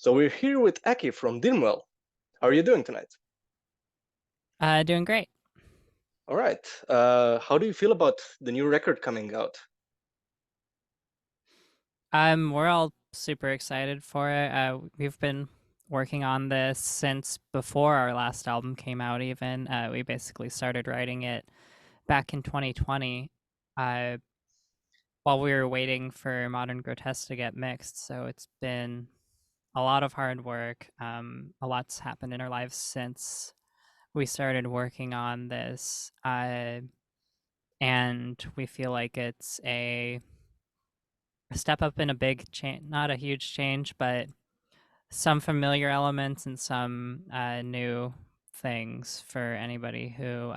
So we're here with Aki from Dreamwell. How are you doing tonight? Doing great. All right. How do you feel about the new record coming out? We're all super excited for it. We've been working on this since before our last album came out. Even we basically started writing it back in 2020, uh, while we were waiting for Modern Grotesque to get mixed. So it's been a lot of hard work. A lot's happened in our lives since we started working on this, and we feel like it's a step up in a big change, not a huge change, but some familiar elements and some new things for anybody who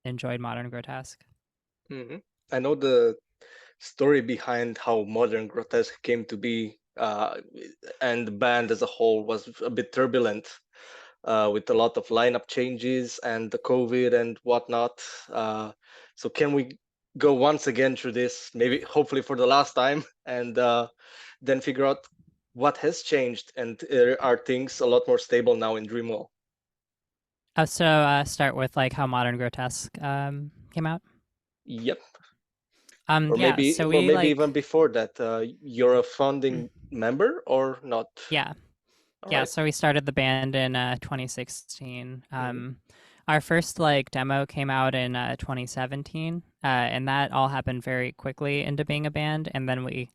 enjoyed Modern Grotesque. hmm I know the story behind how Modern Grotesque came to be, and the band as a whole was a bit turbulent, with a lot of lineup changes and the COVID and whatnot. So can we go once again through this, maybe hopefully for the last time, and then figure out what has changed and are things a lot more stable now in Dreamwell? Start with like how Modern Grotesque came out. Yep. Yeah, so Or we maybe like even before that, you're a founding member or not? yeah, All yeah. right. So we started the band in 2016. Mm-hmm. Our first like demo came out in 2017, and that all happened very quickly into being a band. And then we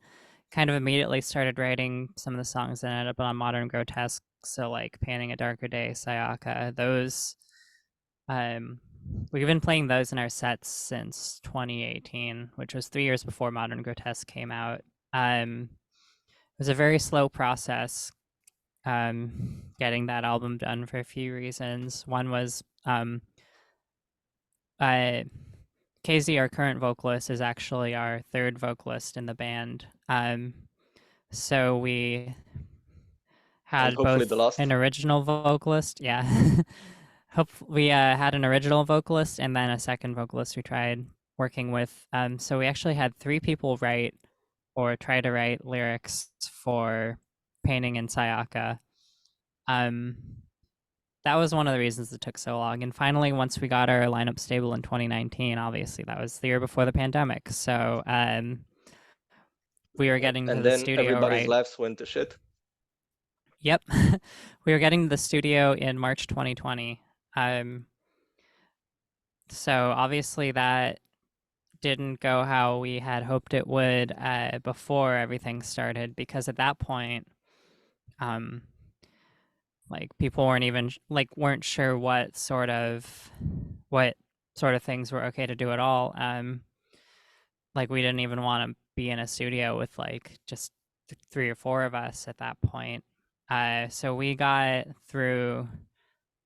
kind of immediately started writing some of the songs that ended up on Modern Grotesque. So like Painting a Darker Day, Sayaka, those um we've been playing those in our sets since 2018, which was 3 years before Modern Grotesque came out. It was a very slow process getting that album done for a few reasons. One was uh Casey, our current vocalist, is actually our third vocalist in the band. So we And had hopefully the both last. an original vocalist, yeah. Hope we had an original vocalist and then a second vocalist we tried working with. So we actually had three people write or try to write lyrics for Painting in Sayaka. Um, that was one of the reasons it took so long. And finally, once we got our lineup stable in 2019, obviously that was the year before the pandemic. So we were Yep. getting to And the then studio everybody's right. lives went to shit. Yep, we were getting to the studio in March 2020. Um, so obviously that didn't go how we had hoped it would before everything started, because at that point, um, like people weren't even weren't sure what sort of things were okay to do at all. Like we didn't even want to be in a studio with like just three or four of us at that point. So we got through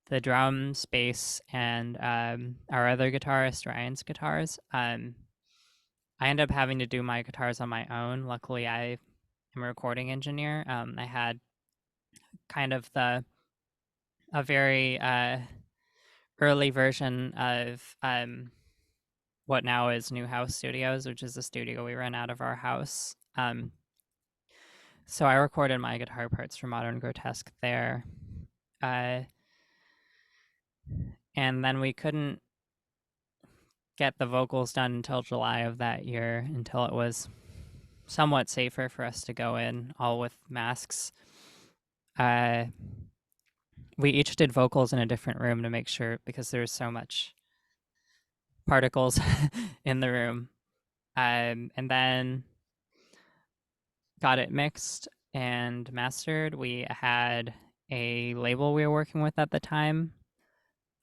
the drums, bass, and our other guitarist Ryan's guitars. I ended up having to do my guitars on my own. Luckily, I am a recording engineer. I had kind of a very early version of what now is New House Studios, which is a studio we run out of our house. So I recorded my guitar parts for Modern Grotesque there. Uh, and then we couldn't get the vocals done until July of that year, until it was somewhat safer for us to go in, all with masks. Uh, we each did vocals in a different room to make sure, because there's so much particles in the room. And then got it mixed and mastered. We had a label we were working with at the time,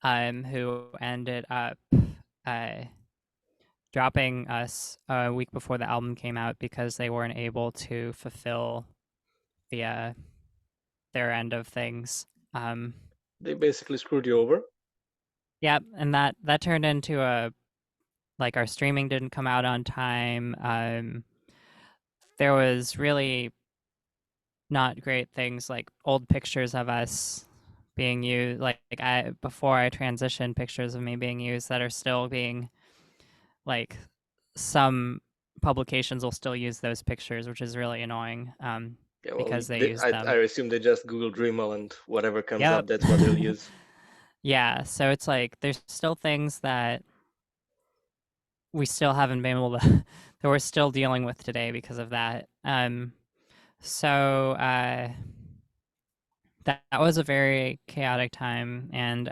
who ended up uh, dropping us a week before the album came out because they weren't able to fulfill the their end of things. Um, They basically screwed you over. yeah, and that turned into a like our streaming didn't come out on time. There was really not great things like old pictures of us being used, like I before I transitioned, pictures of me being used that are still being like some publications will still use those pictures, which is really annoying. Yeah, well, because they used I them. assume they just Google Dreamwell and whatever comes Yep. up, that's what they'll use. Yeah, so it's like there's still things that we still haven't been able to that we're still dealing with today because of that. So that was a very chaotic time, and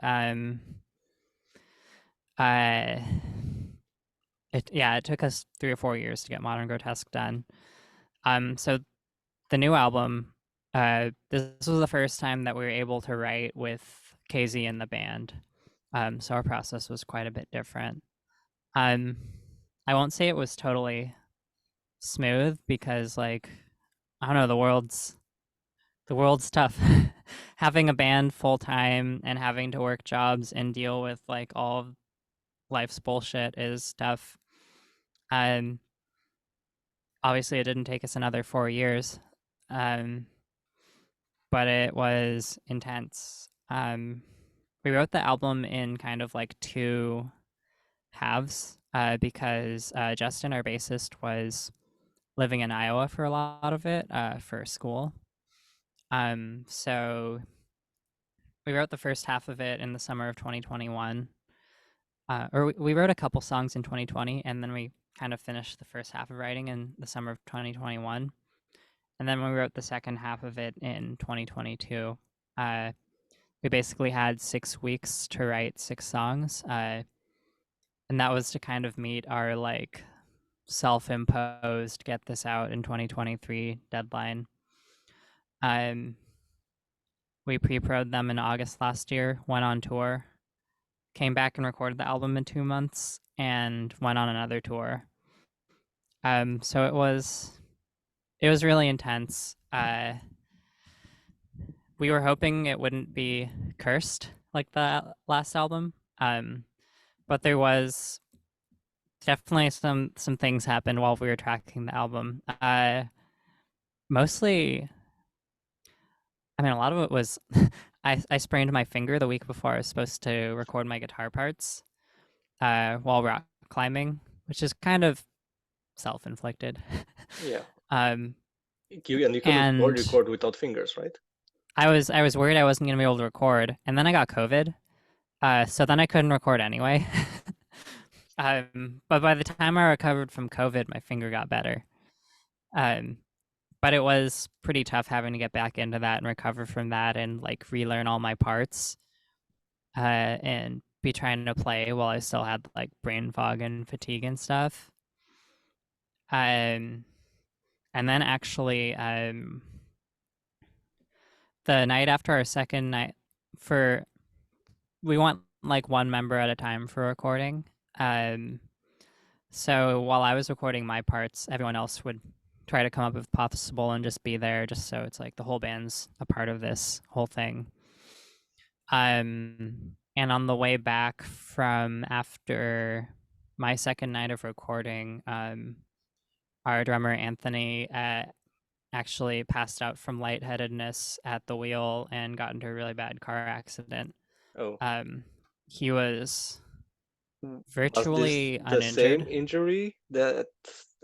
uh, it took us 3 or 4 years to get Modern Grotesque done. So the new album, this was the first time that we were able to write with KZ in the band. So our process was quite a bit different. Um, I won't say it was totally smooth because, like, I don't know, the world's tough. Having a band full time and having to work jobs and deal with like all of life's bullshit is tough. Um, Obviously, it didn't take us another 4 years, um, but it was intense. We wrote the album in kind of like two halves because Justin, our bassist, was living in Iowa for a lot of it for school. So we wrote the first half of it in the summer of 2021. Or we wrote a couple songs in 2020, and then we kind of finished the first half of writing in the summer of 2021. And then we wrote the second half of it in 2022. Uh, we basically had 6 weeks to write 6 songs, and that was to kind of meet our like self-imposed get this out in 2023 deadline. Um, we pre-prod them in August last year, went on tour, came back and recorded the album in 2 months, and went on another tour. So it was really intense. We were hoping it wouldn't be cursed like the last album, but there was definitely some things happened while we were tracking the album. Mostly, I mean, a lot of it was I sprained my finger the week before I was supposed to record my guitar parts while rock climbing, which is kind of self-inflicted. Yeah. um, And you couldn't and record without fingers, right? I was worried I wasn't gonna be able to record, and then I got COVID, so then I couldn't record anyway. But by the time I recovered from COVID, my finger got better. Um, but it was pretty tough having to get back into that and recover from that and like relearn all my parts and be trying to play while I still had like brain fog and fatigue and stuff. Um, and then actually, the night after our second night for we went like one member at a time for recording. Um, so while I was recording my parts, everyone else would try to come up if possible and just be there, just so it's like the whole band's a part of this whole thing. And on the way back from after my second night of recording, our drummer Anthony actually passed out from lightheadedness at the wheel and got into a really bad car accident. Oh, He was was this virtually the same uninjured. injury that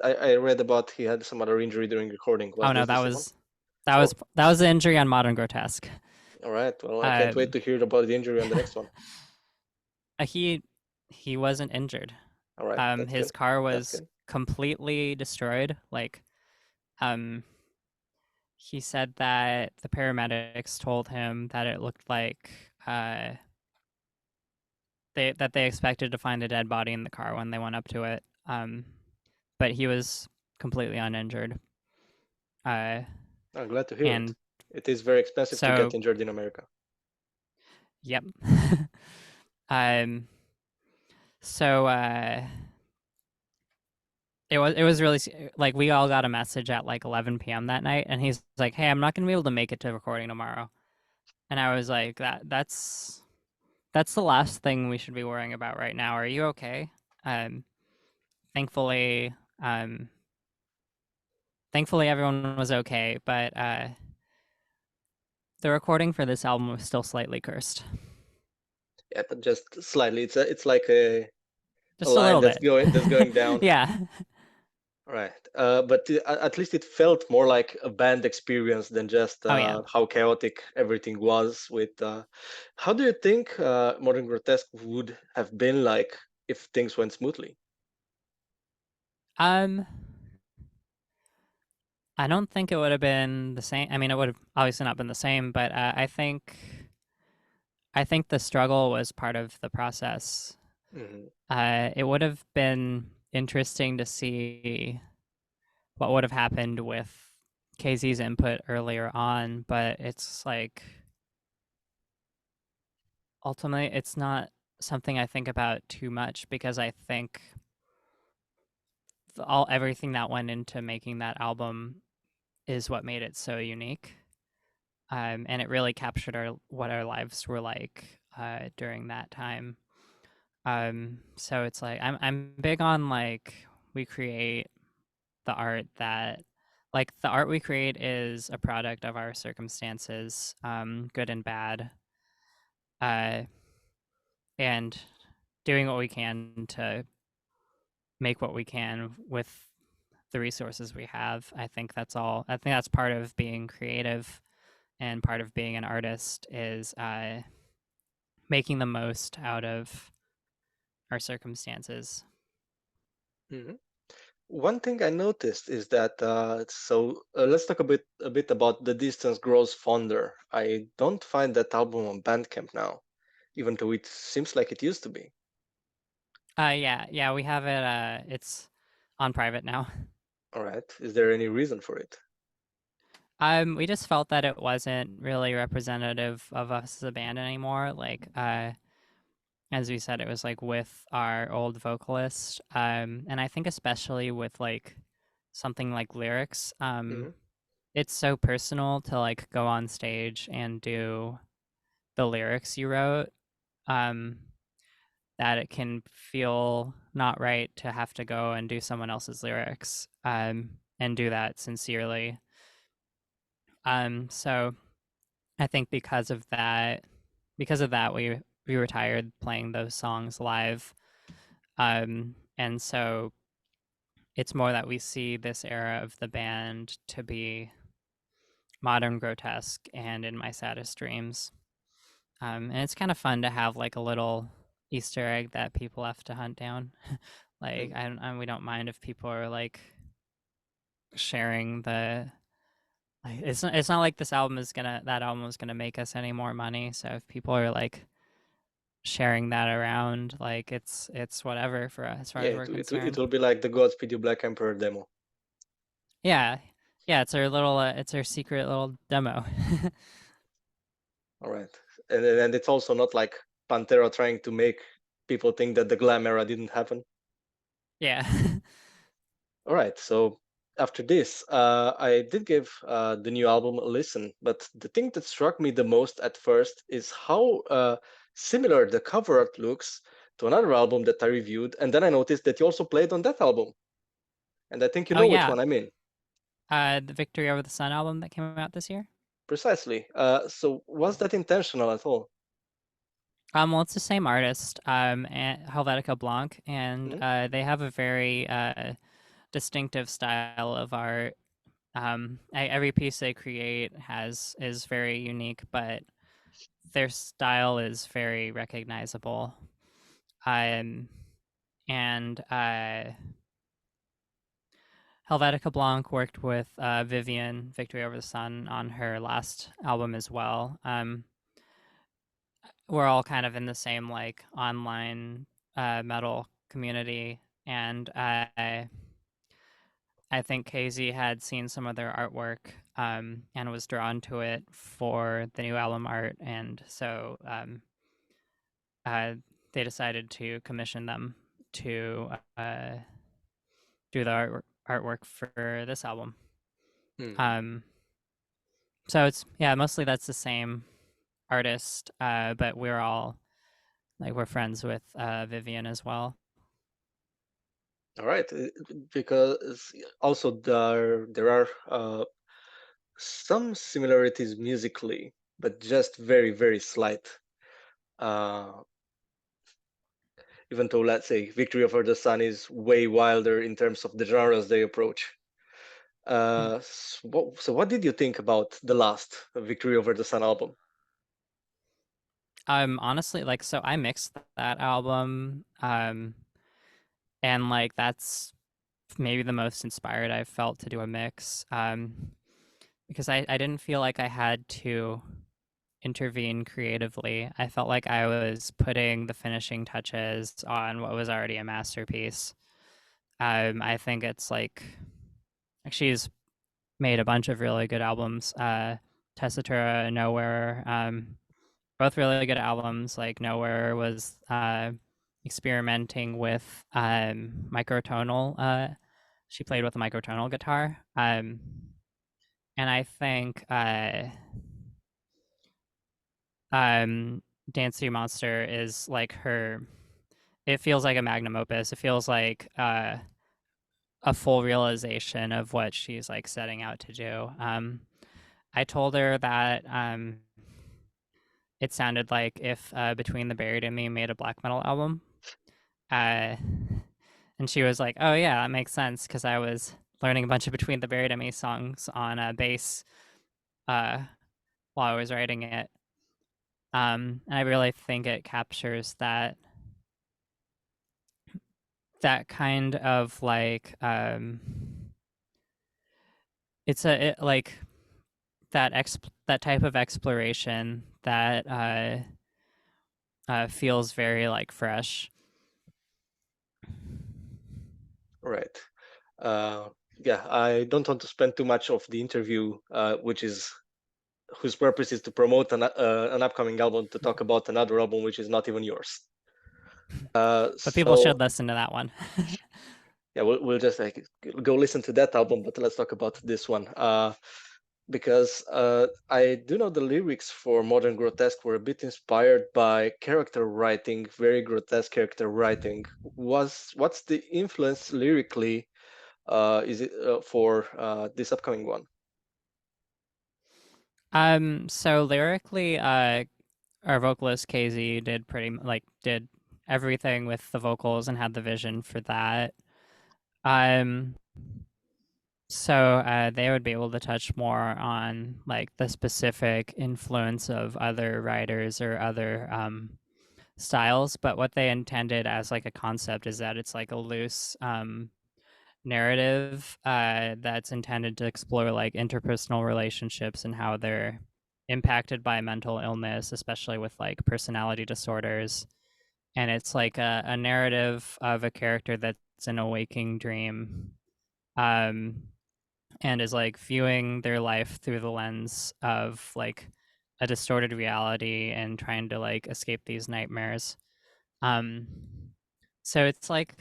I read about? He had some other injury during recording. Was Oh no, this the that same one? was that Oh, was that was the injury on Modern Grotesque. all right. Well, I can't wait Um, to hear about the injury on the next one. he he wasn't injured. All right, that's His good. car That's was good. completely destroyed. Like, um, he said that the paramedics told him that it looked like uh, they expected to find a dead body in the car when they went up to it. But he was completely uninjured. Uh, I'm glad to hear it. and It is very expensive to get so, injured in America. yep. um, so it was really like we all got a message at like 11 p.m. that night, and he's like, "Hey, I'm not gonna be able to make it to recording tomorrow." And I was like, that's the last thing we should be worrying about right now. Are you okay? Um, thankfully, um, thankfully everyone was okay, but the recording for this album was still slightly cursed, Yeah, but just slightly. It's like a just a line little bit. that's going down. Yeah, Right. But at least it felt more like a band experience than just Oh yeah. how chaotic everything was. With how do you think Modern Grotesque would have been like if things went smoothly? Um, I don't think it would have been the same. I mean, it would have obviously not been the same, but I think the struggle was part of the process. Hmm. It would have been interesting to see what would have happened with KZ's input earlier on, but it's like ultimately it's not something I think about too much because I think all everything that went into making that album is what made it so unique. And it really captured our what our lives were like during that time. So it's like I'm big on like we create the art that like the art we create is a product of our circumstances, good and bad, uh, and doing what we can to make what we can with the resources we have. I think that's all. I think that's part of being creative and part of being an artist is making the most out of our circumstances. Hmm. One thing I noticed is that let's talk a bit about The Distance Grows Fonder. I don't find that album on Bandcamp now, even though it seems like it used to be. Yeah, we have it. It's on private now. All right. Is there any reason for it? We just felt that it wasn't really representative of us as a band anymore. Like, as we said, it was like with our old vocalist, and I think especially with like something like lyrics, Hmm. it's so personal to like go on stage and do the lyrics you wrote. Um, that it can feel not right to have to go and do someone else's lyrics, and do that sincerely. So I think because of that, we retired playing those songs live. And so it's more that we see this era of the band to be modern grotesque and in my saddest dreams. And it's kind of fun to have like a little Easter egg that people have to hunt down. Like we don't mind if people are like sharing the like it's not like that album is gonna make us any more money. So if people are like sharing that around, like it's whatever for us as far Yeah, as it, we're it, it concerned. will be like the Godspeed You Black Emperor demo. Yeah, yeah, it's our secret little demo. All right. And it's also not like Pantera trying to make people think that the glam era didn't happen. Yeah. All right. So after this, I did give the new album a listen, but the thing that struck me the most at first is how similar the cover art looks to another album that I reviewed. And then I noticed that you also played on that album. And I think you Oh know which yeah, one I mean. the Victory Over the Sun album that came out this year. Precisely. So was that intentional at all? Well, it's the same artist, Helvetica Blanc, and Mhm. they have a very distinctive style of art. Every piece they create has is very unique, but their style is very recognizable. Um, and Helvetica Blanc worked with Vivian Victory Over the Sun on her last album as well. We're all kind of in the same like online metal community, and I think KZ had seen some of their artwork, and was drawn to it for the new album art, and so uh, they decided to commission them to do the artwork for this album. Mhm. Um, so it's yeah, mostly that's the same artist, but we're all like we're friends with Vivian as well. All right, because also there are some similarities musically, but just very slight. Uh, even though, let's say, Victory Over the Sun is way wilder in terms of the genres they approach. So what did you think about the last Victory Over the Sun album? Honestly, like, so I mixed that album, and like that's maybe the most inspired I've felt to do a mix, because I didn't feel like I had to intervene creatively. I felt like I was putting the finishing touches on what was already a masterpiece. I think it's like she's made a bunch of really good albums. Tessitura and Nowhere, both really good albums. Like Nowhere was experimenting with microtonal. She played with a microtonal guitar, and I think Dance to Monster is like her. It feels like a magnum opus. It feels like a full realization of what she's like setting out to do. I told her that it sounded like if Between the Buried and Me made a black metal album. Uh, and she was like, "Oh yeah, that makes sense," because I was learning a bunch of Between the Buried and Me songs on bass uh, while I was writing it. And I really think it captures that kind of like like that type of exploration that feels very like fresh. Right. Uh, yeah, I don't want to spend too much of the interview, which is whose purpose is to promote an upcoming album, to talk about another album which is not even yours. But people So should listen to that one. yeah, we'll just like go listen to that album, but let's talk about this one. Because I do know the lyrics for Modern Grotesque were a bit inspired by character writing, very grotesque character writing. What's the influence lyrically? Is it for this upcoming one? So lyrically, our vocalist KZ did everything with the vocals and had the vision for that. Um, so they would be able to touch more on like the specific influence of other writers or other styles, but what they intended as like a concept is that it's like a loose narrative that's intended to explore like interpersonal relationships and how they're impacted by mental illness, especially with like personality disorders. And it's like a narrative of a character that's in a waking dream, um, and is like viewing their life through the lens of like a distorted reality and trying to like escape these nightmares. Um, so it's like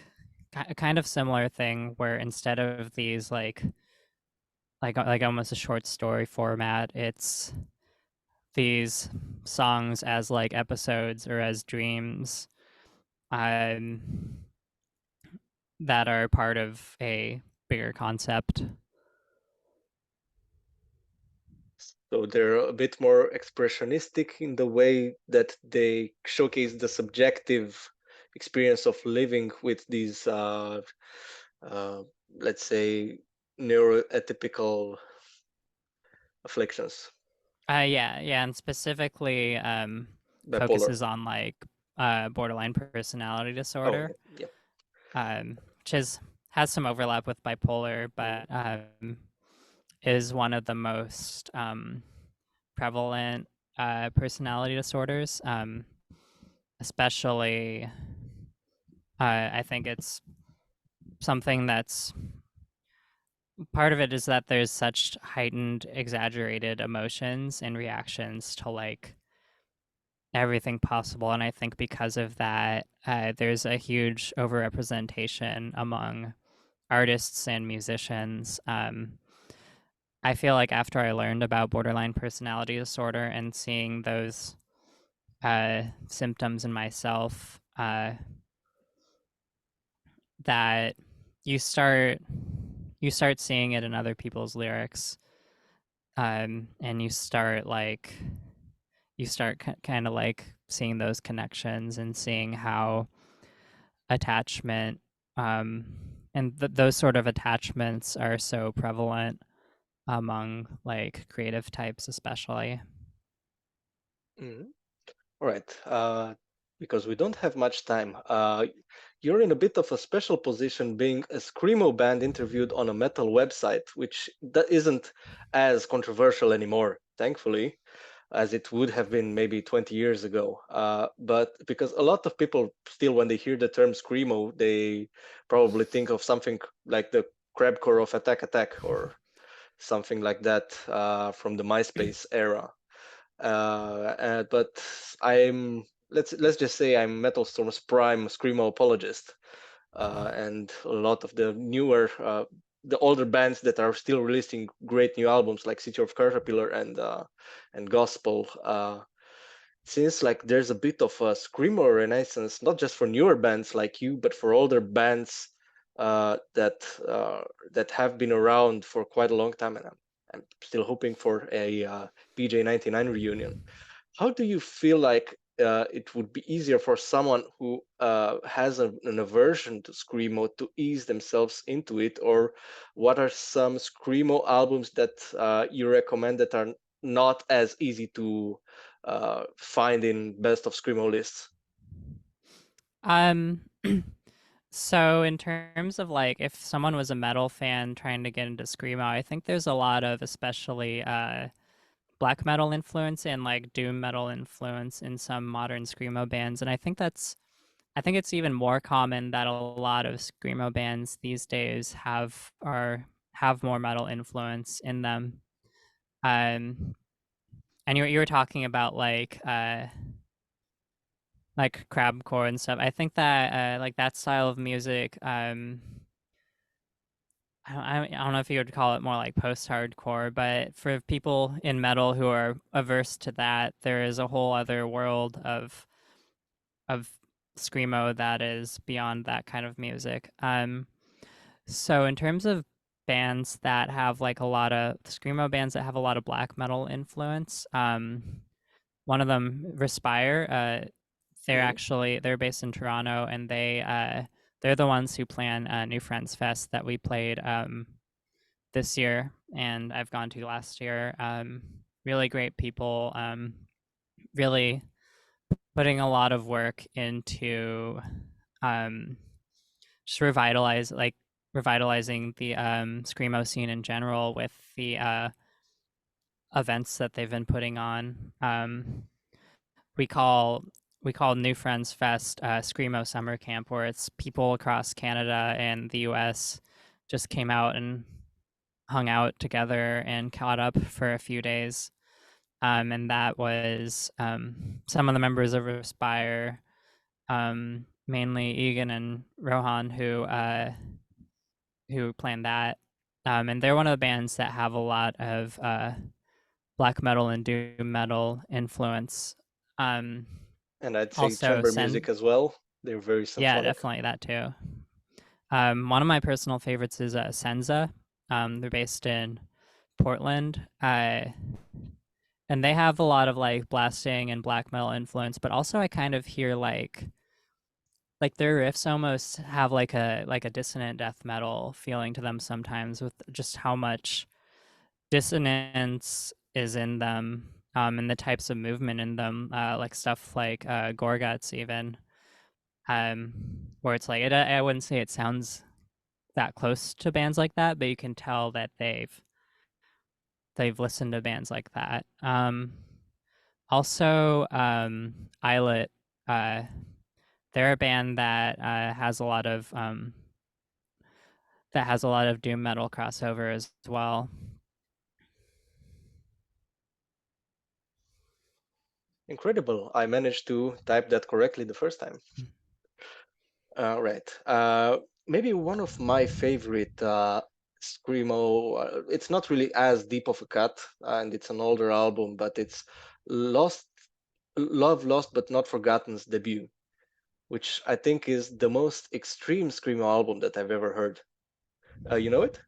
a kind of similar thing where instead of these like almost a short story format, it's these songs as like episodes or as dreams, um, that are part of a bigger concept. So they're a bit more expressionistic in the way that they showcase the subjective experience of living with these, uh, let's say, neuroatypical afflictions, Yeah, and specifically bipolar. focuses on like borderline personality Oh, disorder, yeah. which has some overlap with bipolar, Mm. but is one of the most prevalent personality disorders. Especially, I think it's something that's part of it is that there's such heightened, exaggerated emotions and reactions to like everything possible. And I think because of that, there's a huge overrepresentation among artists and musicians. I feel like after I learned about borderline personality disorder and seeing those symptoms in myself, that you start you start seeing it in other people's lyrics, and you start kind of like seeing those connections and seeing how attachment, um, and those sort of attachments are so prevalent among like creative types, especially. Mhm. All right. Because we don't have much time, you're in a bit of a special position being a screamo band interviewed on a metal website, which that isn't as controversial anymore, thankfully, as it would have been maybe 20 years ago. But because a lot of people still, when they hear the term screamo, they probably think of something like the crabcore of Attack Attack or something like that from the MySpace era. But let's just say I'm Metal Storm's prime screamo apologist, and a lot of the newer, the older bands that are still releasing great new albums like City of Caterpillar and Gospel. Seems like there's a bit of a screamo renaissance, not just for newer bands like you, but for older bands that have been around for quite a long time, and I'm still hoping for a PJ 99 reunion. How do you feel like it would be easier for someone who has an aversion to screamo to ease themselves into it, or what are some screamo albums that you recommend that are not as easy to find in best of screamo lists? Um, so in terms of like if someone was a metal fan trying to get into screamo, I think there's a lot of especially black metal influence and like doom metal influence in some modern screamo bands, and I think it's even more common that a lot of screamo bands these days have more metal influence in them. Um, and you were talking about like crabcore and stuff. I think that like that style of music, I don't know if you would call it more like post-hardcore, but for people in metal who are averse to that, there is a whole other world of screamo that is beyond that kind of music. So in terms of bands that have like a lot of screamo bands that have a lot of black metal influence, one of them, Respire, Mhm. they're based in Toronto, and they're the ones who plan New Friends Fest that we played this year, and I've gone to last year. Really great people, really putting a lot of work into um, just revitalizing the screamo scene in general with the events that they've been putting on. We call we call New Friends Fest Screamo Summer Camp, where it's people across Canada and the U.S. just came out and hung out together and caught up for a few days. And that was some of the members of Respire, mainly Egan and Rohan, who planned that. And they're one of the bands that have a lot of black metal and doom metal influence. Um, And I'd say also, chamber music as well. They're very yeah, symphonic. definitely that too. One of my personal favorites is Senza. They're based in Portland, and they have a lot of like blasting and black metal influence, but also I kind of hear like their riffs almost have like a dissonant death metal feeling to them sometimes, with just how much dissonance is in them, and the types of movement in them, like stuff like Gorguts even, um, where it's like I wouldn't say it sounds that close to bands like that, but you can tell that they've listened to bands like that. Also, Islet, uh, they're a band that has a lot of doom metal crossover as well. Incredible. I managed to type that correctly the first time. Right. Maybe one of my favorite screamo. It's not really as deep of a cut, and it's an older album, but it's Lost, Love Lost but Not Forgotten's debut, which I think is the most extreme screamo album that I've ever heard. You know it?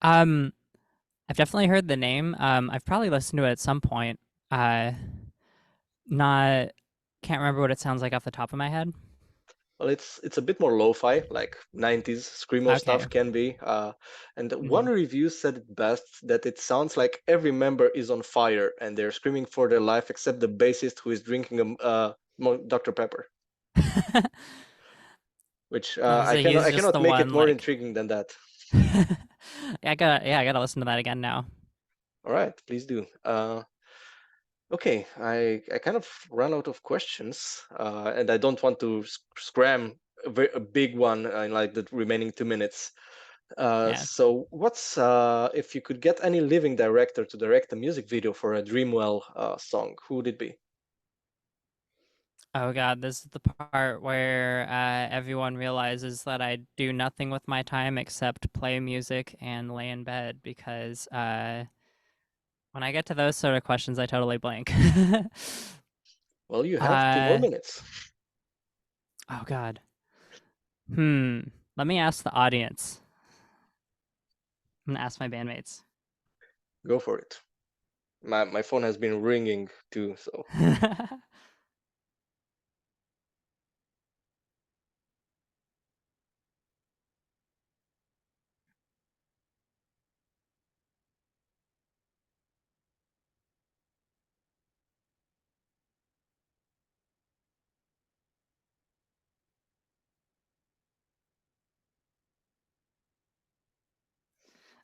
Um, I've definitely heard the name. I've probably listened to it at some point. Uh, not can't remember what it sounds like off the top of my head. Well, it's a bit more lo-fi, like 90s screamo Okay. stuff can be. And one Hmm. review said it best that it sounds like every member is on fire and they're screaming for their life except the bassist who is drinking Dr. Pepper, which So he's I just cannot the make it one more like. intriguing than that. I gotta listen to that again now. All right, please do. Okay, I kind of ran out of questions, and I don't want to scram a big one in like the remaining 2 minutes. Yeah. So what's if you could get any living director to direct a music video for a Dreamwell song, who would it be? Oh god, this is the part where everyone realizes that I do nothing with my time except play music and lay in bed because when I get to those sort of questions, I totally blank. Well, you have two more uh, minutes. oh god. Hmm. Let me ask the audience. I'm gonna ask my bandmates. Go for it. My phone has been ringing too, so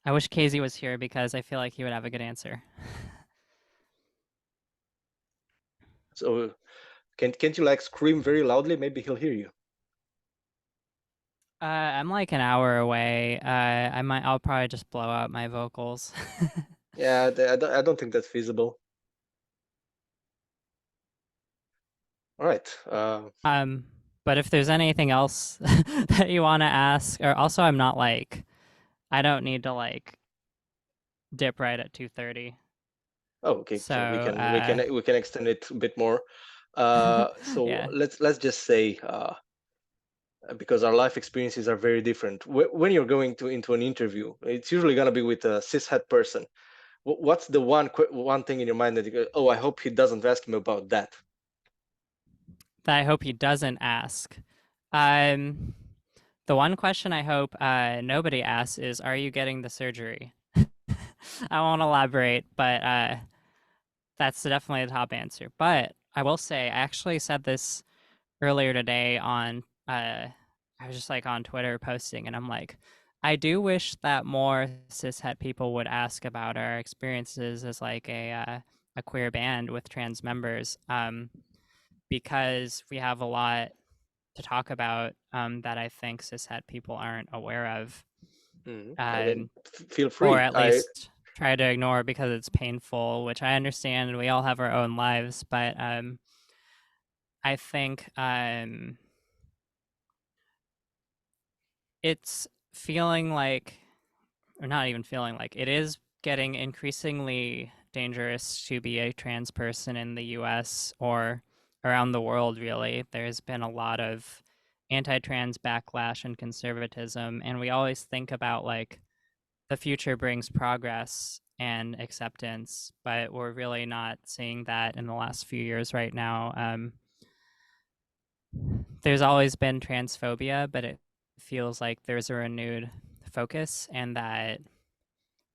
I wish Casey was here because I feel like he would have a good answer. so can't you like scream very loudly? Maybe he'll hear you. I'm like an hour away. I'll probably just blow out my vocals. Yeah, I don't think that's feasible. All right. Um, but if there's anything else that you want to ask, or also I'm not like I don't need to like dip right at 2:30. Oh, okay. So So we can extend it a bit more. So yeah, let's just say because our life experiences are very different. When you're going to into an interview, it's usually gonna be with a cishet person. What's the one thing in your mind that you go, oh, I hope he doesn't ask him about that? that I hope he doesn't ask. Um, the one question I hope nobody asks is, "Are you getting the surgery?" I won't elaborate, but that's definitely the top answer. But I will say, I actually said this earlier today on I was just like on Twitter posting and I'm like I do wish that more cishet people would ask about our experiences as like a queer band with trans members because we have a lot to talk about that I think cishet people aren't aware of I mean, um, feel or free. at I least try to ignore because it's painful, which I understand and we all have our own lives, but I think it's feeling like, or not even feeling like, it is getting increasingly dangerous to be a trans person in the US or around the world, really. There's been a lot of anti trans backlash and conservatism, and we always think about like the future brings progress and acceptance, but we're really not seeing that in the last few years right now. There's always been transphobia, but it feels like there's a renewed focus and that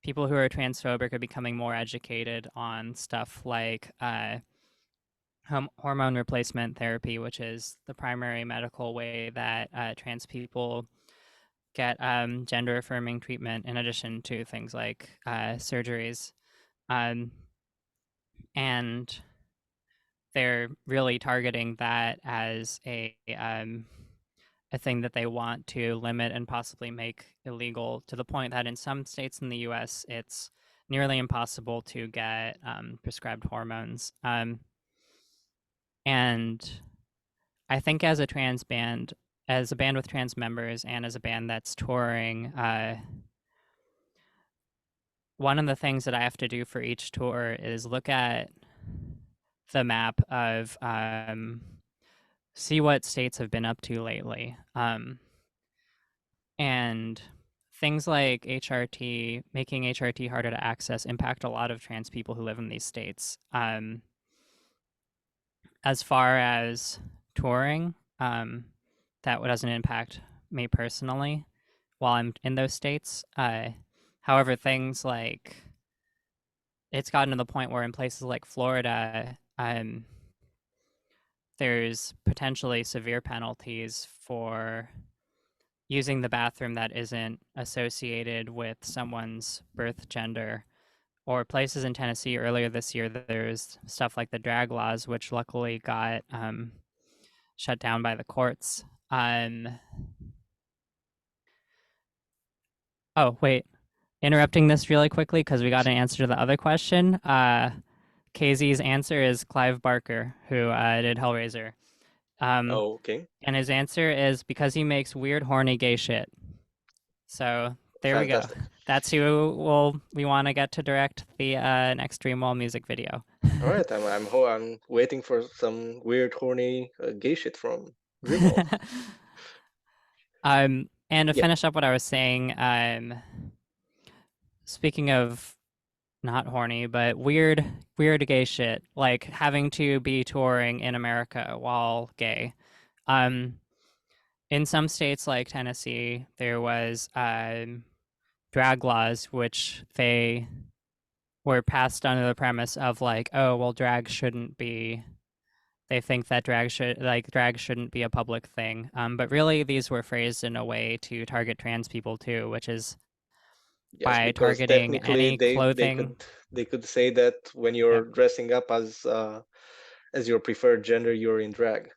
people who are transphobic are becoming more educated on stuff like hormone replacement therapy, which is the primary medical way that trans people get gender affirming treatment in addition to things like surgeries. Um, and they're really targeting that as a thing that they want to limit and possibly make illegal to the point that in some states in the US, it's nearly impossible to get prescribed hormones. And I think as a trans band, as a band with trans members, and as a band that's touring, one of the things that I have to do for each tour is look at the map of see what states have been up to lately. And things like HRT, making HRT harder to access, impact a lot of trans people who live in these states. As far as touring, that doesn't impact me personally while I'm in those states. However, things like it's gotten to the point where in places like Florida, there's potentially severe penalties for using the bathroom that isn't associated with someone's birth gender. Or places in Tennessee earlier this year, there's stuff like the drag laws, which luckily got shut down by the courts. Oh, wait. Interrupting this really quickly because we got an answer to the other question. KZ's answer is Clive Barker, who did Hellraiser. Um, Oh, okay. and his answer is because he makes weird, horny, gay shit. So there we go. Fantastic. That's who we want to get to direct the next Dreamwell music video. All right, I'm waiting for some weird, horny, gay shit from Dreamwell. And to Yeah. finish up what I was saying, speaking of not horny, but weird gay shit, like having to be touring in America while gay. Um, in some states like Tennessee, there was drag laws, which they were passed under the premise of like, oh, well, drag shouldn't be. They think that drag shouldn't be a public thing. But really, these were phrased in a way to target trans people too, which is Yes, by because targeting technically any they clothing. could say that when Yeah, you're dressing up as your preferred gender, you're in drag.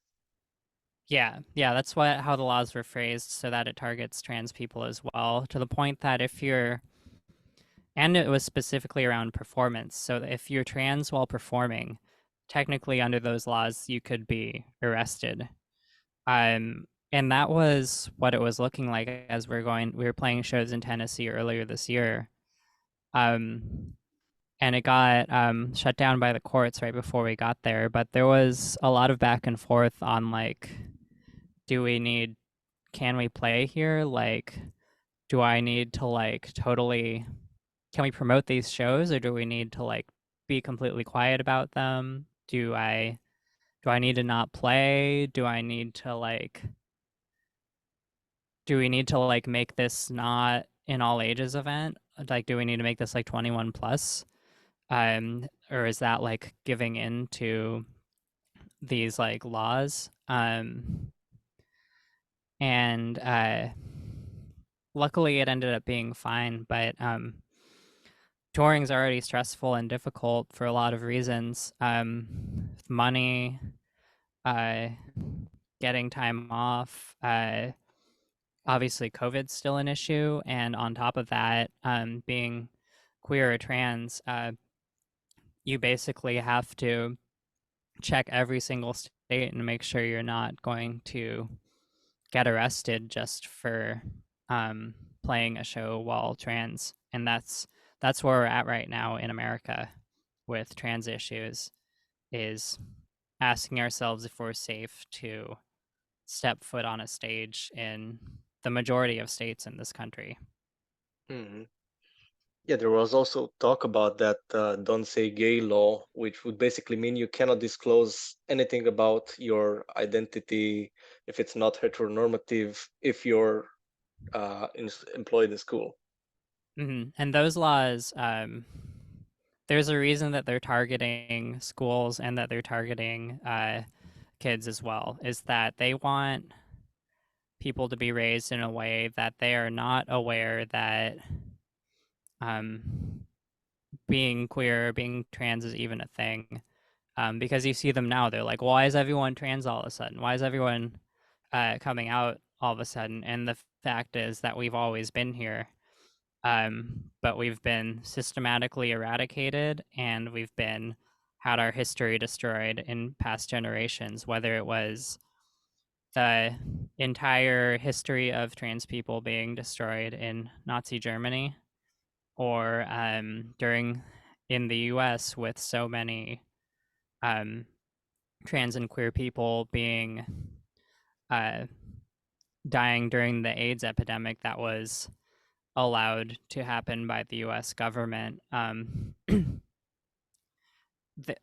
yeah. That's what how the laws were phrased, so that it targets trans people as well. To the point that if you're, and it was specifically around performance. So if you're trans while performing, technically under those laws, you could be arrested. And that was what it was looking like as we were playing shows in Tennessee earlier this year. Um, and it got shut down by the courts right before we got there. But there was a lot of back and forth on like, do we need, can we play here? Like, do I need to like totally, can we promote these shows or do we need to like be completely quiet about them? Do I need to not play? Do we need to like make this not an all ages event? Like, do we need to make this like 21 plus? Or is that like giving in to these like laws? And luckily it ended up being fine, but touring's already stressful and difficult for a lot of reasons. Money, uh, getting time off, obviously COVID's still an issue, and on top of that, being queer or trans, you basically have to check every single state and make sure you're not going to get arrested just for um, playing a show while trans, and that's where we're at right now in America with trans issues. Is asking ourselves if we're safe to step foot on a stage in the majority of states in this country. Hmm. Yeah, there was also talk about that "Don't Say Gay" law, which would basically mean you cannot disclose anything about your identity if it's not heteronormative if you're employed in school. And those laws, there's a reason that they're targeting schools and that they're targeting kids as well, is that they want people to be raised in a way that they are not aware that um, being queer or being trans is even a thing. Because you see them now, they're like, why is everyone trans all of a sudden? Why is everyone coming out all of a sudden? And the fact is that we've always been here, but we've been systematically eradicated and we've been had our history destroyed in past generations, whether it was the entire history of trans people being destroyed in Nazi Germany or during in the US with so many um, trans and queer people being uh, dying during the AIDS epidemic that was allowed to happen by the US government. Th-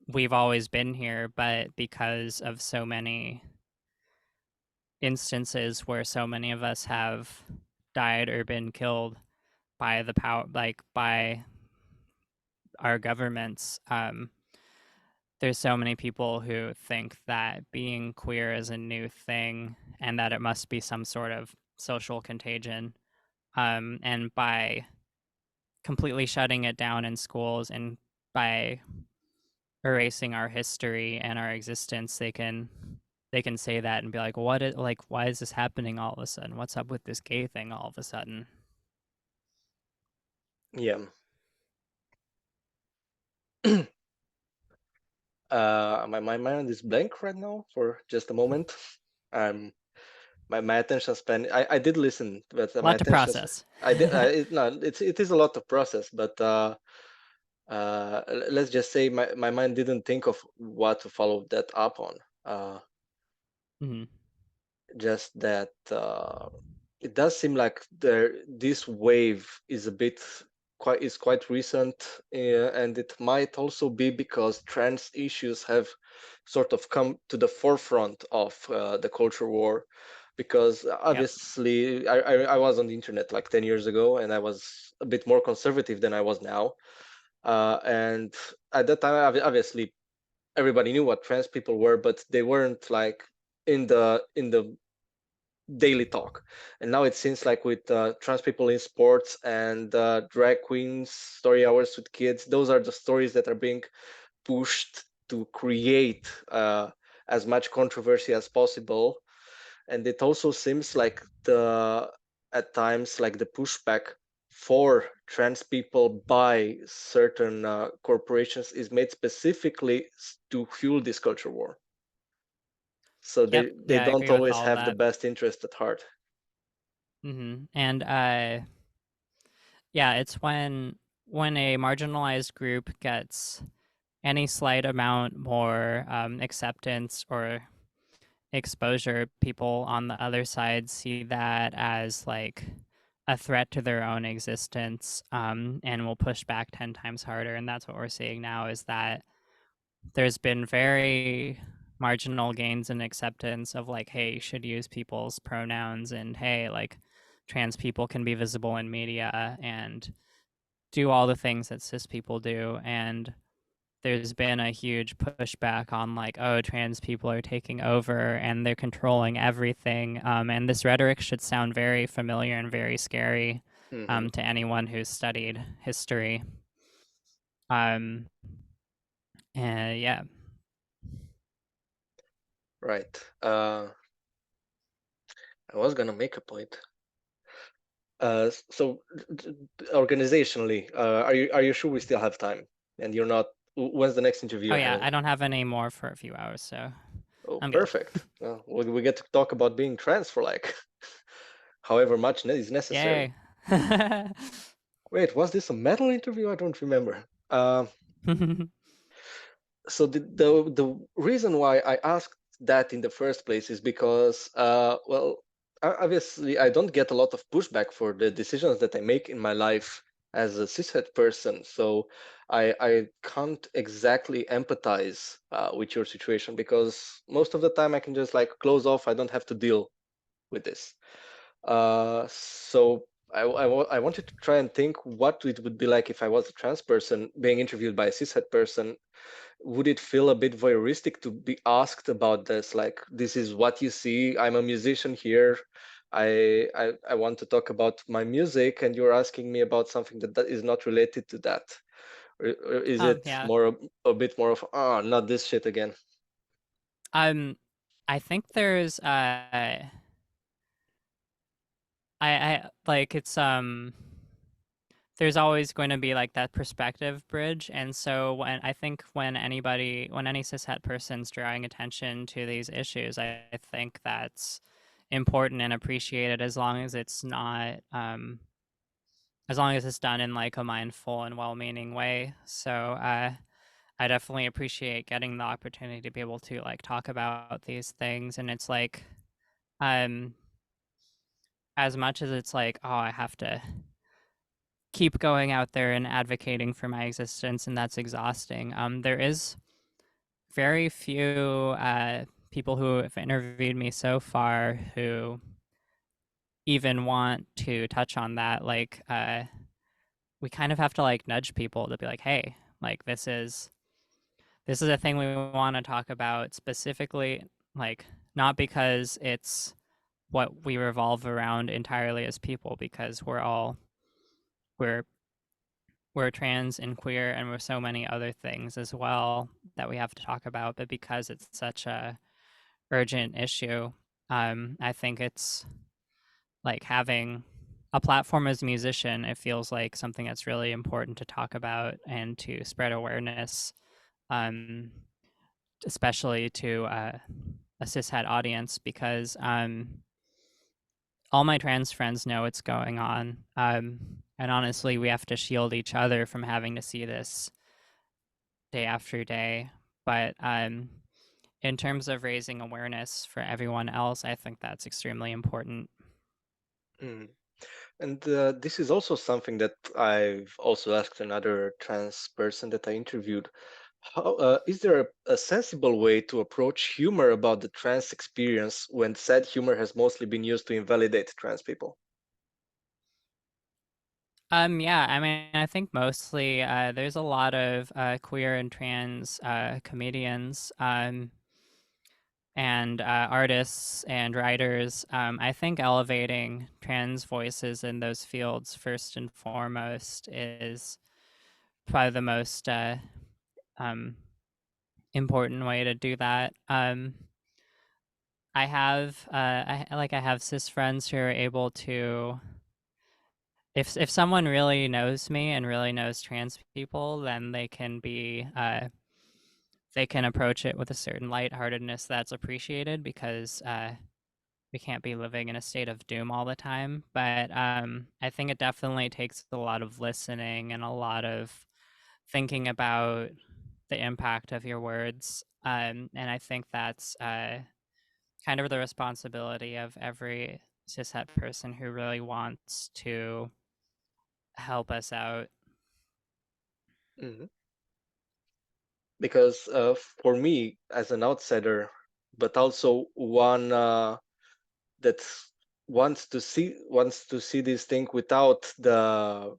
we've always been here, but because of so many instances where so many of us have died or been killed by the power, like by our governments. There's so many people who think that being queer is a new thing and that it must be some sort of social contagion. And by completely shutting it down in schools and by erasing our history and our existence, they can say that and be like, what is, like, why is this happening all of a sudden? What's up with this gay thing all of a sudden? Yeah. My mind is blank right now for just a moment. Um, my attention span. I did listen, but A my lot to attention. process. I did. No, it is a lot of process, but let's just say my mind didn't think of what to follow that up on. Mm-hmm. Just that it does seem like this wave is a bit quite recent, and it might also be because trans issues have sort of come to the forefront of the culture war. Because Yep. obviously I was on the internet like 10 years ago, and I was a bit more conservative than I was now. And at that time, obviously, everybody knew what trans people were, but they weren't like in the daily talk. And now it seems like with trans people in sports and drag queens, story hours with kids, those are the stories that are being pushed to create as much controversy as possible. And it also seems like at times like the pushback for trans people by certain corporations is made specifically to fuel this culture war. So Yep. they Yeah, I don't agree with always all of have the that. best interest at heart. And yeah, it's when a marginalized group gets any slight amount more acceptance or exposure, people on the other side see that as like a threat to their own existence, and will push back 10 times harder. And that's what we're seeing now, is that there's been very marginal gains in acceptance of like, hey, you should use people's pronouns, and hey, like trans people can be visible in media and do all the things that cis people do. And there's been a huge pushback on like, oh, trans people are taking over and they're controlling everything. And this rhetoric should sound very familiar and very scary, Hmm. to anyone who's studied history. Um, and yeah. Right. I was gonna make a point. So organizationally, are you sure we still have time? And you're not. When's the next interview Oh you're yeah, having? I don't have any more for a few hours, so Oh, I'm good. perfect. Well, we get to talk about being trans for like however much is necessary. Yay. Wait, was this a metal interview? I don't remember. So the reason why I asked that in the first place is because, well, obviously I don't get a lot of pushback for the decisions that I make in my life as a cishet person. So I can't exactly empathize with your situation, because most of the time I can just like close off. I don't have to deal with this. So I wanted to try and think what it would be like if I was a trans person being interviewed by a cishet person. Would it feel a bit voyeuristic to be asked about this? Like, this is what you see. I'm a musician here. I want to talk about my music, and you're asking me about something that is not related to that. Or is it Yeah. more a bit more of, not this shit again? Um, I think there's I like there's always going to be like that perspective bridge. And so when I think when any cishet person's drawing attention to these issues, I think that's important and appreciated, as long as it's not as long as it's done in like a mindful and well-meaning way. So I definitely appreciate getting the opportunity to be able to like talk about these things. And it's like, um as much as it's like, oh, I have to keep going out there and advocating for my existence, and that's exhausting. There is very few people who have interviewed me so far who even want to touch on that, like we kind of have to like nudge people to be like, hey, like this is a thing we want to talk about specifically, like not because it's what we revolve around entirely as people, because we're we're trans and queer and we're so many other things as well that we have to talk about, but because it's such a urgent issue, I think it's like having a platform as a musician, it feels like something that's really important to talk about and to spread awareness, um, especially to a cishet audience, because all my trans friends know what's going on. And honestly, we have to shield each other from having to see this day after day. But in terms of raising awareness for everyone else, I think that's extremely important. Mm. And this is also something that I've also asked another trans person that I interviewed. How, is there a sensible way to approach humor about the trans experience when said humor has mostly been used to invalidate trans people? Yeah, I mean, I think mostly there's a lot of queer and trans comedians and artists and writers. I think elevating trans voices in those fields first and foremost is probably the most um, important way to do that. I have cis friends who are able to, if someone really knows me and really knows trans people, then they can approach it with a certain lightheartedness that's appreciated, because we can't be living in a state of doom all the time. But I think it definitely takes a lot of listening and a lot of thinking about the impact of your words. And I think that's kind of the responsibility of every cishet person who really wants to help us out. Mhm. Because for me, as an outsider, but also one that wants to see this thing without the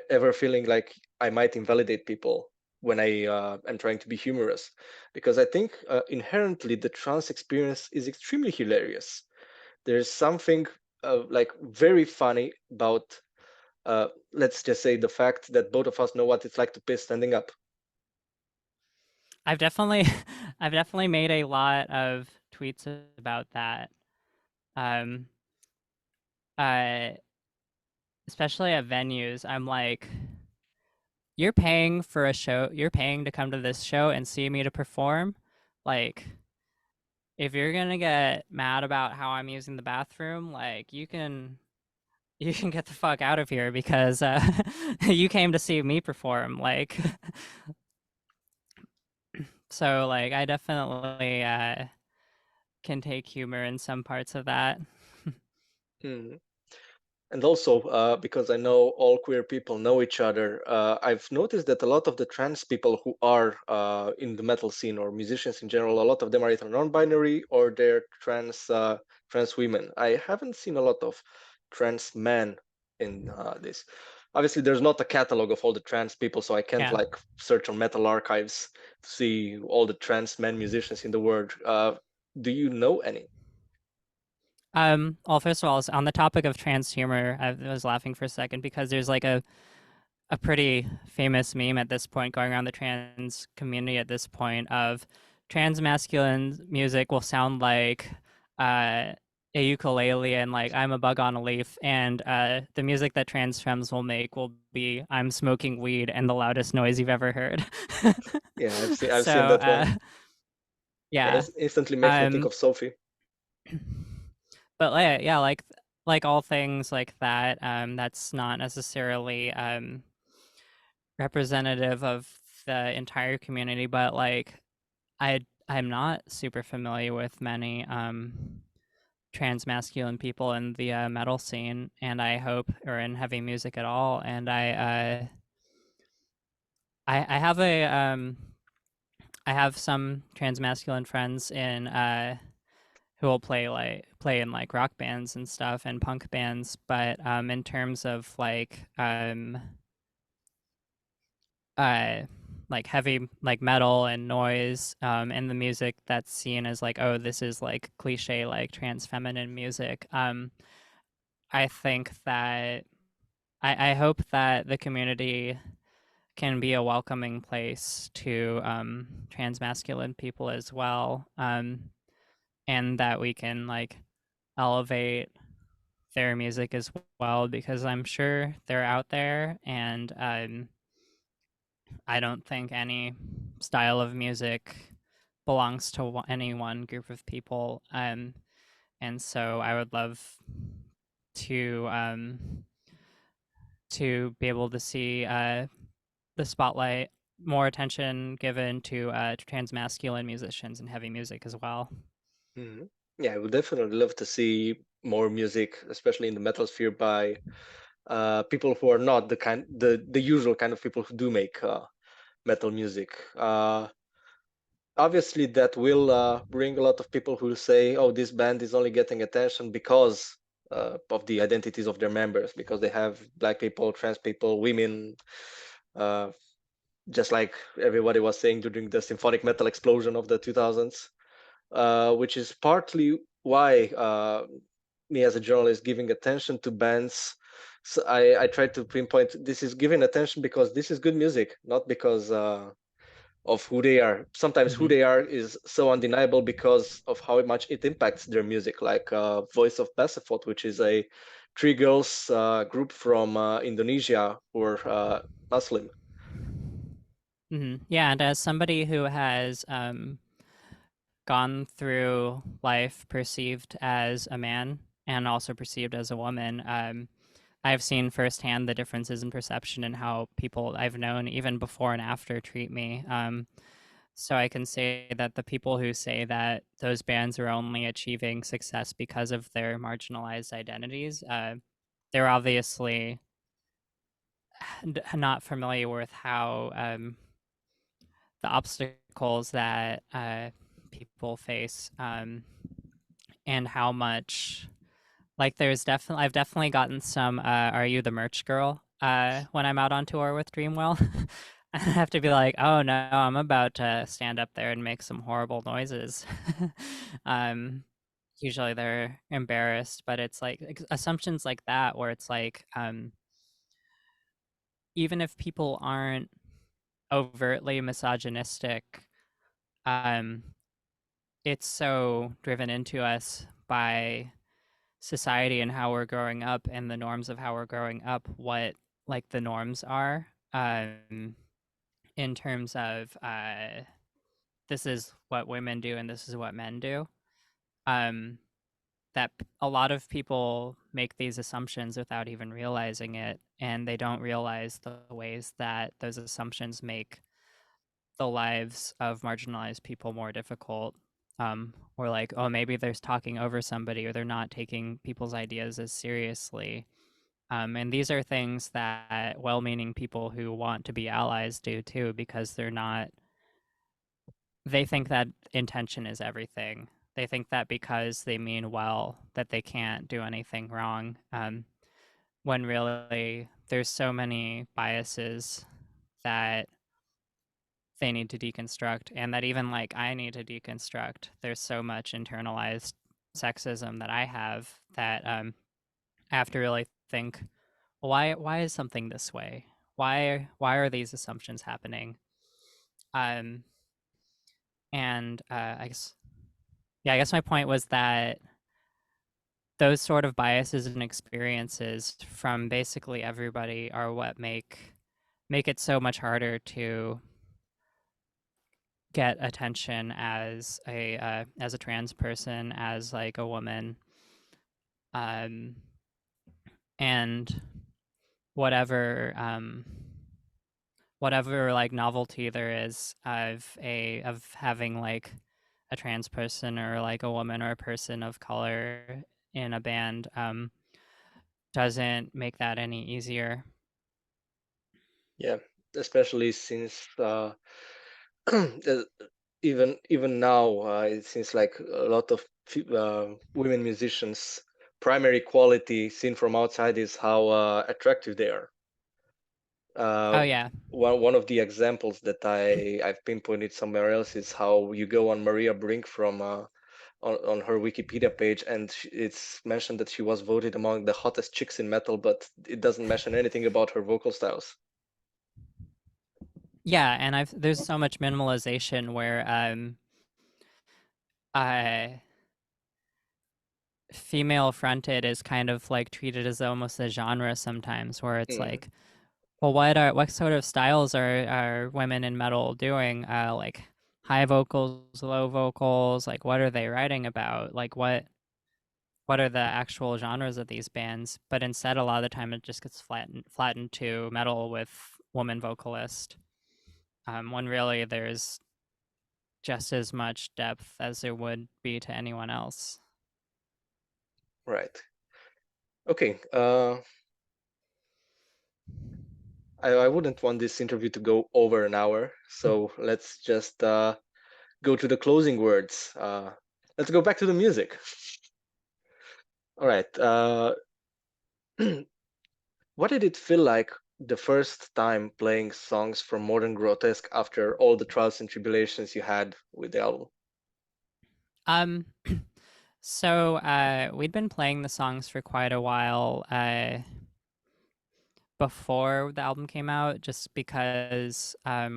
ever feeling like I might invalidate people when I am trying to be humorous, because I think inherently the trans experience is extremely hilarious. There's something like very funny about, let's just say, the fact that both of us know what it's like to piss standing up. I've definitely I've definitely made a lot of tweets about that. Um, uh, Especially at venues, I'm like, you're paying for a show, you're paying to come to this show and see me to perform. Like, if you're gonna get mad about how I'm using the bathroom, like you can get the fuck out of here, because you came to see me perform. Like, so like I definitely can take humor in some parts of that. Hmm. And also, because I know all queer people know each other, I've noticed that a lot of the trans people who are in the metal scene, or musicians in general, a lot of them are either non-binary or they're trans women. I haven't seen a lot of trans men in this. Obviously, there's not a catalog of all the trans people, so I can't Yeah. like search on metal archives to see all the trans men musicians in the world. Do you know any? Well, first of all, on the topic of trans humor, I was laughing for a second because there's like a pretty famous meme at this point going around the trans community at this point of trans masculine music will sound like uh, a ukulele and like I'm a bug on a leaf, and the music that trans femmes will make will be I'm smoking weed and the loudest noise you've ever heard. Yeah, I've So seen that one. Yeah, yeah, it instantly makes me think um, of Sophie. but yeah, like all things like that, that's not necessarily representative of the entire community, but like I'm not super familiar with many trans masculine people in the metal scene, and I hope, or in heavy music at all, and I have I have some transmasculine friends in who will play in like rock bands and stuff and punk bands, but in terms of uh like heavy like metal and noise and the music that's seen as like, oh, this is like cliche like trans feminine music. I think that I hope that the community can be a welcoming place to trans masculine people as well, and that we can like elevate their music as well, because I'm sure they're out there, and I don't think any style of music belongs to any one group of people. And so I would love to be able to see the spotlight, more attention given to trans masculine musicians and heavy music as well. Mhm. Yeah, I would definitely love to see more music, especially in the metal sphere, by people who are not the usual kind of people who do make metal music. Obviously, that will bring a lot of people who will say, "Oh, this band is only getting attention because of the identities of their members, because they have black people, trans people, women." Uh, just like everybody was saying during the symphonic metal explosion of the 2000s, which is partly why me as a journalist giving attention to bands. So I try to pinpoint this is giving attention because this is good music, not because of who they are. Sometimes who Mm-hmm. they are is so undeniable because of how much it impacts their music, like Voice of Passport, which is a three girls group from Indonesia who are Muslim. Mm-hmm. Yeah, and as somebody who has gone through life perceived as a man and also perceived as a woman, I've seen firsthand the differences in perception and how people I've known, even before and after, treat me. So I can say that the people who say that those bands are only achieving success because of their marginalized identities, they're obviously not familiar with how the obstacles that people face, and how much like there's definitely I've definitely gotten some are you the merch girl when I'm out on tour with Dreamwell. I have to be like, oh no, I'm about to stand up there and make some horrible noises. um Usually they're embarrassed, but it's like assumptions like that where it's like even if people aren't overtly misogynistic, um it's so driven into us by society and how we're growing up and the norms of how we're growing up, what like the norms are, in terms of this is what women do and this is what men do, um that a lot of people make these assumptions without even realizing it, and they don't realize the ways that those assumptions make the lives of marginalized people more difficult. Or like, oh, maybe they're talking over somebody or they're not taking people's ideas as seriously. And these are things that well meaning people who want to be allies do too, because they're not, they think that intention is everything. They think that because they mean well, that they can't do anything wrong. When really there's so many biases that they need to deconstruct, and that even like I need to deconstruct. There's so much internalized sexism that I have that I have to really think, well, why is something this way? Why are these assumptions happening? Um, and I guess yeah, I guess my point was that those sort of biases and experiences from basically everybody are what make it so much harder to get attention as a trans person, as like a woman, um, and whatever whatever like novelty there is of having like a trans person or like a woman or a person of color in a band, doesn't make that any easier. Yeah, especially since even now, it seems like a lot of women musicians' primary quality seen from outside is how attractive they are. Oh Uh, yeah. one of the examples that I've pinpointed somewhere else is how you go on Maria Brink from on her Wikipedia page, and it's mentioned that she was voted among the hottest chicks in metal, but it doesn't mention anything about her vocal styles. Yeah, and I've there's so much minimalization where uh female fronted is kind of like treated as almost a genre sometimes, where it's Mm, like, well, what sort of styles are women in metal doing? Like high vocals, low vocals, like what are they writing about? Like what are the actual genres of these bands? But instead, a lot of the time, it just gets flattened to metal with woman vocalist. When really there's just as much depth as there would be to anyone else. right. Okay. I wouldn't want this interview to go over an hour, so let's just go to the closing words. Let's go back to the music. All right. What did it feel like the first time playing songs from Modern Grotesque after all the trials and tribulations you had with the album? Um, so we'd been playing the songs for quite a while before the album came out, just because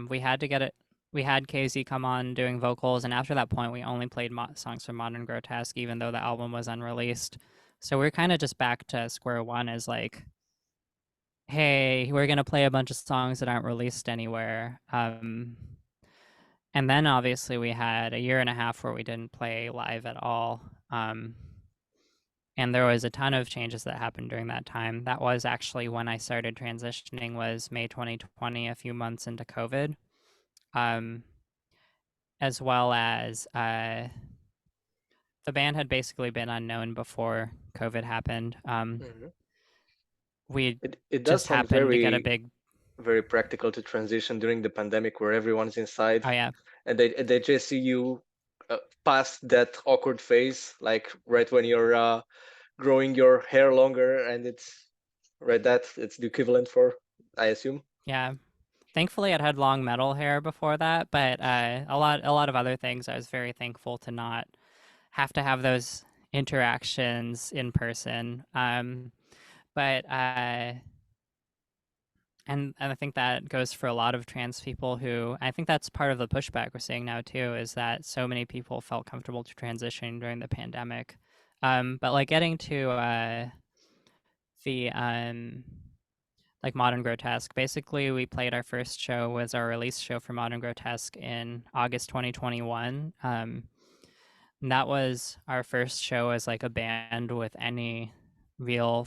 we had to get it. We had KZ come on doing vocals, and after that point, we only played songs from Modern Grotesque, even though the album was unreleased. So we're kind of just back to square one as like, hey, we're gonna play a bunch of songs that aren't released anywhere. And then obviously we had a year and a half where we didn't play live at all. Um, and there was a ton of changes that happened during that time. That was actually when I started transitioning, was May 2020, a few months into COVID, um, as well as the band had basically been unknown before COVID happened. Mhm. We It does just sound happened to get a very big, very practical to transition during the pandemic where everyone's inside oh yeah, and they just see you past that awkward phase, like right when you're growing your hair longer, and it's right that it's the equivalent for, I assume. yeah. Thankfully, I'd had long metal hair before that, but a lot of other things I was very thankful to not have to have those interactions in person. But and I think that goes for a lot of trans people who I think that's part of the pushback we're seeing now too, is that so many people felt comfortable to transition during the pandemic. But like getting to the like Modern Grotesque, basically we played our first show was our release show for Modern Grotesque in August 2021. And that was our first show as like a band with any real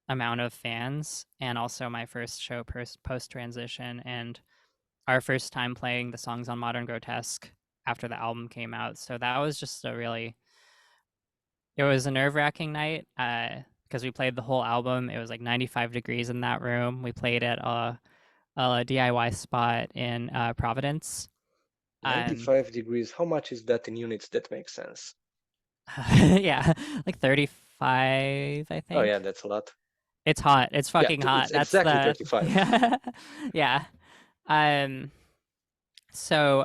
amount of fans, and also my first show post transition, and our first time playing the songs on Modern Grotesque after the album came out. So that was just a really, it was a nerve wracking night because we played the whole album. It was like 95 degrees in that room. We played at a DIY spot in Providence. Um, 95 degrees, how much is that in units? That makes sense. yeah, like 35, I Oh yeah, think. that's a lot. It's hot. It's Yeah, fucking it's hot. That's exactly the 35. yeah. Yeah. Um so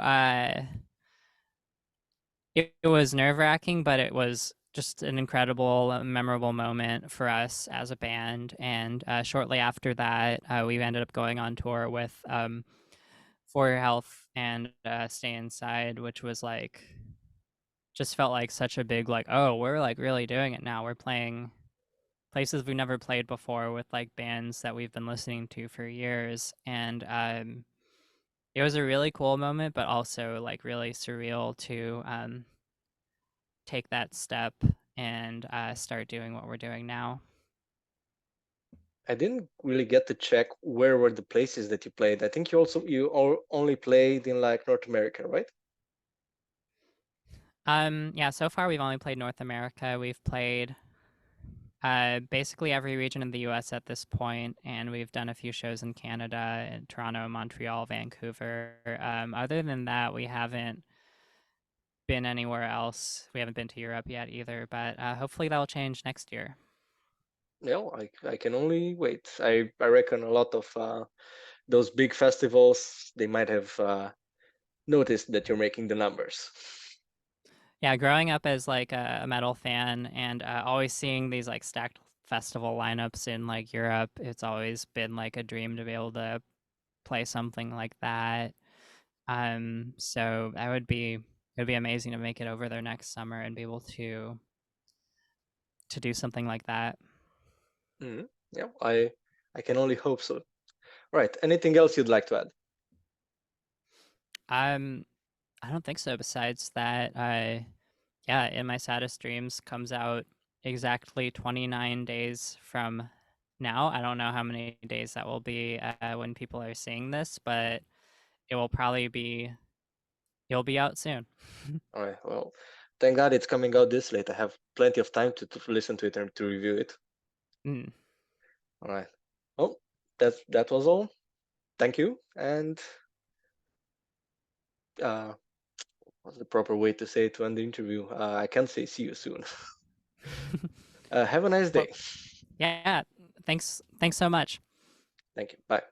it was nerve-wracking, but it was just an incredible memorable moment for us as a band, and shortly after that we ended up going on tour with For Your Health and Stay Inside, which was like just felt like such a big like, oh, we're like really doing it now. We're playing places we've never played before with like bands that we've been listening to for years, and it was a really cool moment, but also like really surreal to take that step and start doing what we're doing now. I didn't really get to check where were the places that you played. I think only played in like North America, right? Yeah, so far we've only played North America. We've played basically every region in the US at this point, and we've done a few shows in Canada, in Toronto, Montreal, Vancouver. Other than that, we haven't been anywhere else. We haven't been to Europe yet either, but hopefully that'll change next year. I can only wait. I reckon a lot of those big festivals, they might have noticed that you're making the numbers. Yeah, growing up as like a metal fan and always seeing these like stacked festival lineups in like Europe, it's always been like a dream to be able to play something like that. So that would be it would be amazing to make it over there next summer and be able to do something like that. Hmm. Yeah, I can only hope so. Right. Anything else you'd like to add? Um, I don't think so. Besides that, yeah, In My Saddest Dreams comes out exactly 29 days from now. I don't know how many days that will be when people are seeing this, but it will probably be it'll be out soon. All right. Well, thank God it's coming out this late. I have plenty of time to listen to it and to review it. Mm. All right. Well, that was all. Thank you. And uh, what's the proper way to say it to end the interview? I can't say see you soon. Have a nice Well, day. yeah, thanks so much. Thank you. Bye.